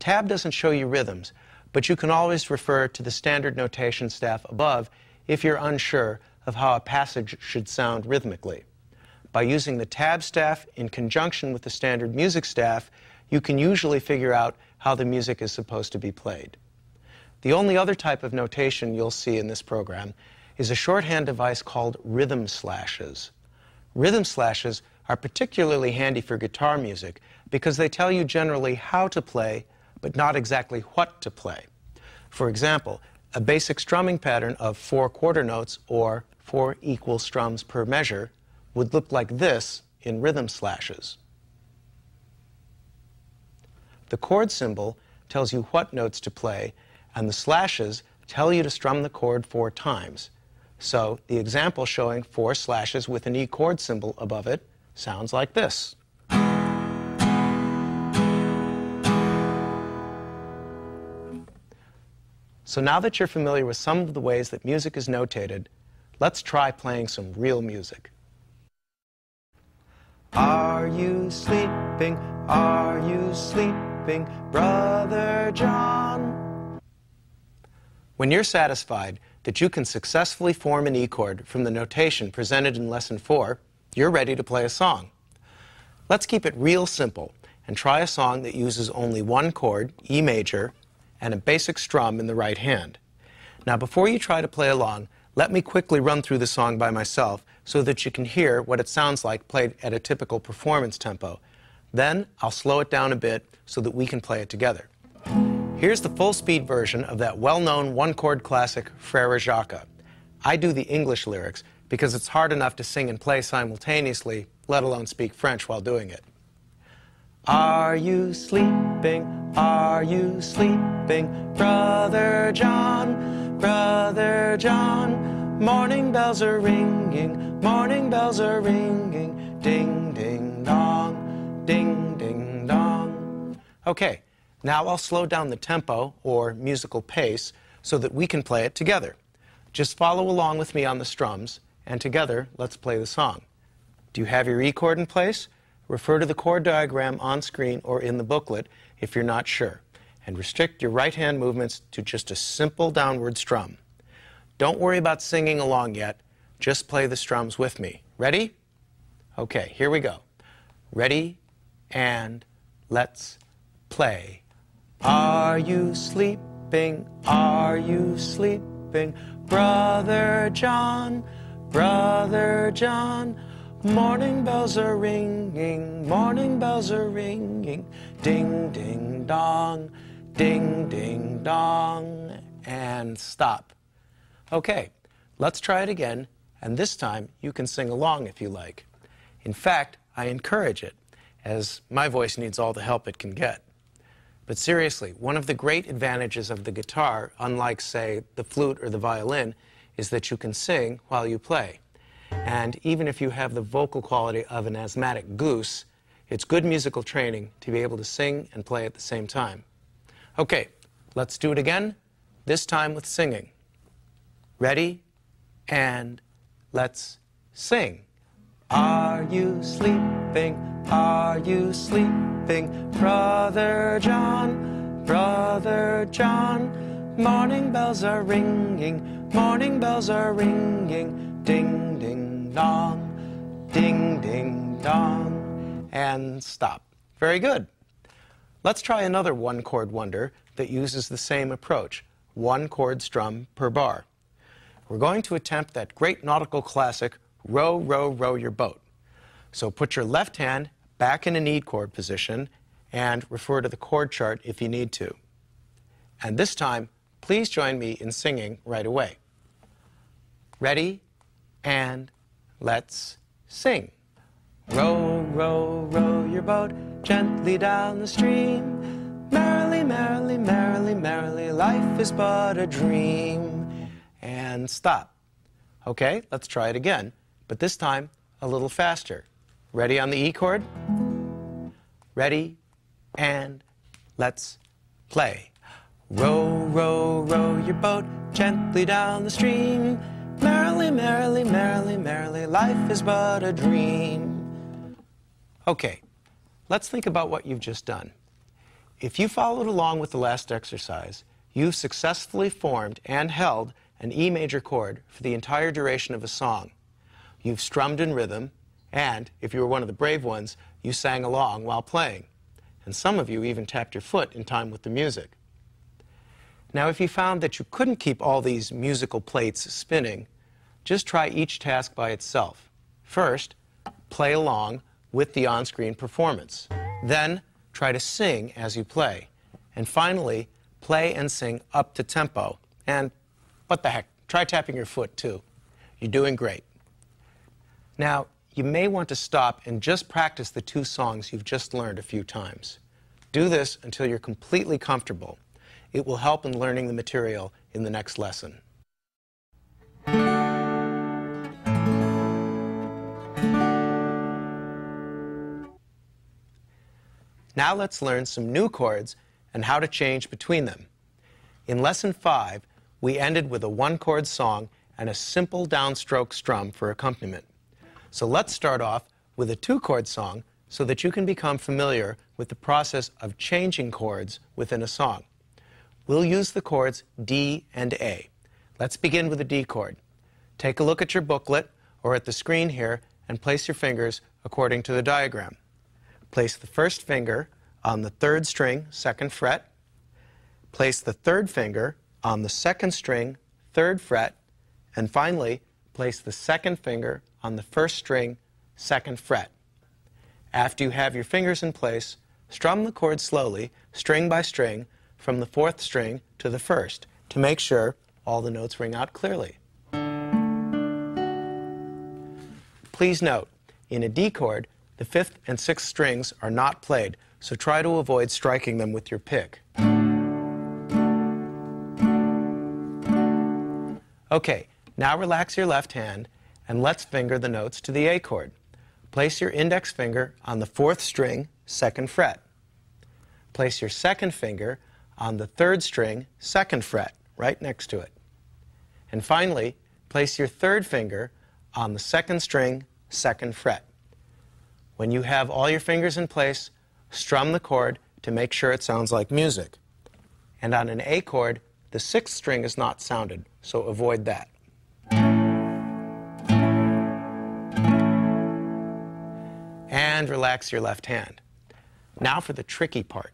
tab doesn't show you rhythms, but you can always refer to the standard notation staff above if you're unsure of how a passage should sound rhythmically. By using the tab staff in conjunction with the standard music staff, you can usually figure out how the music is supposed to be played. The only other type of notation you'll see in this program is a shorthand device called rhythm slashes. Rhythm slashes are particularly handy for guitar music because they tell you generally how to play, but not exactly what to play. For example, a basic strumming pattern of 4 quarter notes or 4 equal strums per measure would look like this in rhythm slashes. The chord symbol tells you what notes to play, and the slashes tell you to strum the chord 4 times. So the example showing 4 slashes with an E chord symbol above it sounds like this. So now that you're familiar with some of the ways that music is notated, let's try playing some real music. Are you sleeping? Are you sleeping, Brother John? When you're satisfied that you can successfully form an E chord from the notation presented in Lesson 4, you're ready to play a song. Let's keep it real simple and try a song that uses only one chord, E major, and a basic strum in the right hand. Now, before you try to play along, let me quickly run through the song by myself so that you can hear what it sounds like played at a typical performance tempo. Then I'll slow it down a bit so that we can play it together. Here's the full-speed version of that well-known one-chord classic, Frère Jacques. I do the English lyrics because it's hard enough to sing and play simultaneously, let alone speak French while doing it. Are you sleeping? Are you sleeping, Brother John? Brother John, morning bells are ringing, morning bells are ringing, ding, ding, dong, ding, ding, dong. Okay, now I'll slow down the tempo, or musical pace, so that we can play it together. Just follow along with me on the strums, and together, let's play the song. Do you have your E chord in place? Refer to the chord diagram on screen or in the booklet if you're not sure, and restrict your right hand movements to just a simple downward strum. Don't worry about singing along yet, just play the strums with me. Ready? Okay, here we go. Ready, and let's play. Are you sleeping? Are you sleeping, Brother John? Brother John, morning bells are ringing, morning bells are ringing, ding, ding, dong, ding, ding, dong, and stop. Okay, let's try it again, and this time you can sing along if you like. In fact, I encourage it, as my voice needs all the help it can get. But seriously, one of the great advantages of the guitar, unlike, say, the flute or the violin, is that you can sing while you play. And even if you have the vocal quality of an asthmatic goose, it's good musical training to be able to sing and play at the same time. Okay, let's do it again, this time with singing. Ready, and let's sing. Are you sleeping? Are you sleeping, Brother John? Brother John, morning bells are ringing, morning bells are ringing, ding, ding, dong, ding, ding, dong, and stop. Very good. Let's try another one-chord wonder that uses the same approach, one chord strum per bar. We're going to attempt that great nautical classic, Row, Row, Row Your Boat. So put your left hand back in an E chord position and refer to the chord chart if you need to. And this time, please join me in singing right away. Ready, and let's sing. Row, row, row your boat gently down the stream. Merrily, merrily, merrily, merrily, life is but a dream. And stop. Okay, let's try it again, but this time a little faster. Ready on the E chord? Ready, and let's play. Row, row, row your boat gently down the stream. Merrily, merrily, merrily, merrily, life is but a dream. Okay, let's think about what you've just done. if you followed along with the last exercise, you've successfully formed and held an E major chord for the entire duration of a song. You've strummed in rhythm, and if you were one of the brave ones, you sang along while playing. And some of you even tapped your foot in time with the music. Now, if you found that you couldn't keep all these musical plates spinning, just try each task by itself. First, play along with the on-screen performance. Then, try to sing as you play. And finally, play and sing up to tempo. And what the heck, try tapping your foot too. You're doing great. Now, you may want to stop and just practice the two songs you've just learned a few times. Do this until you're completely comfortable. It will help in learning the material in the next lesson. Now let's learn some new chords and how to change between them. In Lesson 5, we ended with a one-chord song and a simple downstroke strum for accompaniment. So let's start off with a two-chord song so that you can become familiar with the process of changing chords within a song. We'll use the chords D and A. Let's begin with the D chord. Take a look at your booklet or at the screen here and place your fingers according to the diagram. Place the first finger on the third string, second fret. Place the third finger on the second string, third fret. And finally, place the second finger on the first string, second fret. After you have your fingers in place, strum the chord slowly, string by string, from the fourth string to the first, to make sure all the notes ring out clearly. Please note, in a D chord, the fifth and sixth strings are not played, so try to avoid striking them with your pick. Okay, now relax your left hand and let's finger the notes to the A chord. Place your index finger on the fourth string, second fret. Place your second finger on the third string, second fret, right next to it. And finally, place your third finger on the second string, second fret. When you have all your fingers in place, strum the chord to make sure it sounds like music. And on an A chord, the sixth string is not sounded, so avoid that. And relax your left hand. Now for the tricky part.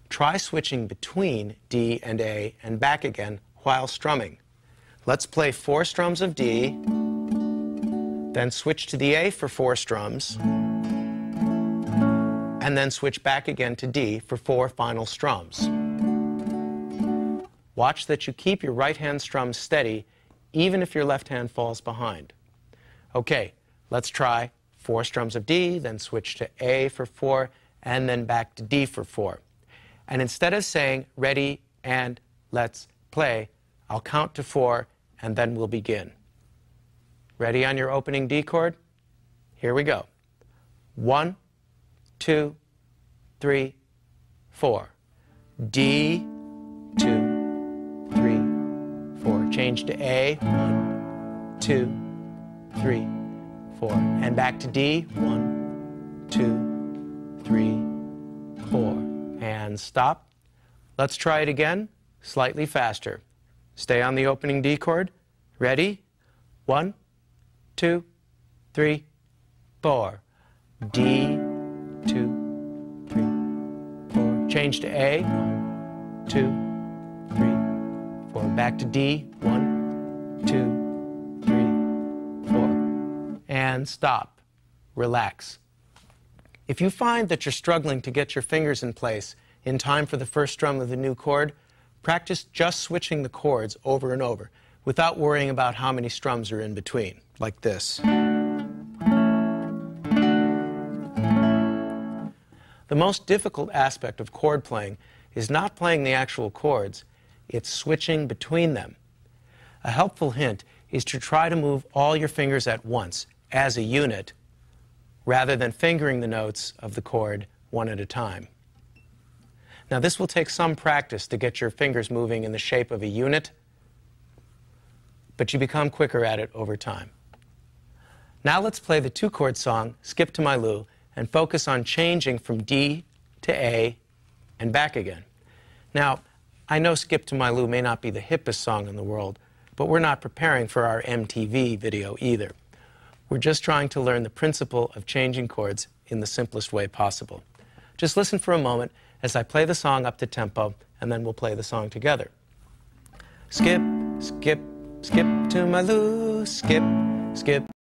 Try switching between D and A and back again while strumming. Let's play 4 strums of D, then switch to the A for 4 strums, and then switch back again to D for 4 final strums. Watch that you keep your right hand strum steady even if your left hand falls behind. Okay, let's try 4 strums of D, then switch to A for 4, and then back to D for 4. And instead of saying, ready and let's play, I'll count to 4 and then we'll begin. Ready on your opening D chord? Here we go. 1, 2, 3, 4. D, 2, 3, 4. Change to A. 1, 2, 3, 4. And back to D. 1, 2, 3, 4. And stop. Let's try it again, slightly faster. Stay on the opening D chord. Ready? 1, 2, 3, 4. D, 2, 3, 4. Change to A. 1, 2, 3, 4. Back to D. 1, 2, 3, 4. And stop. Relax. If you find that you're struggling to get your fingers in place in time for the first strum of the new chord, practice just switching the chords over and over without worrying about how many strums are in between, like this. The most difficult aspect of chord playing is not playing the actual chords, it's switching between them. A helpful hint is to try to move all your fingers at once, as a unit, rather than fingering the notes of the chord one at a time. Now, this will take some practice to get your fingers moving in the shape of a unit, but you become quicker at it over time. Now let's play the 2-chord song, Skip to My Lou, and focus on changing from D to A and back again. Now, I know Skip to My Lou may not be the hippest song in the world, but we're not preparing for our MTV video either. We're just trying to learn the principle of changing chords in the simplest way possible. Just listen for a moment as I play the song up to tempo, and then we'll play the song together. Skip, skip, skip to my Lou, skip, skip.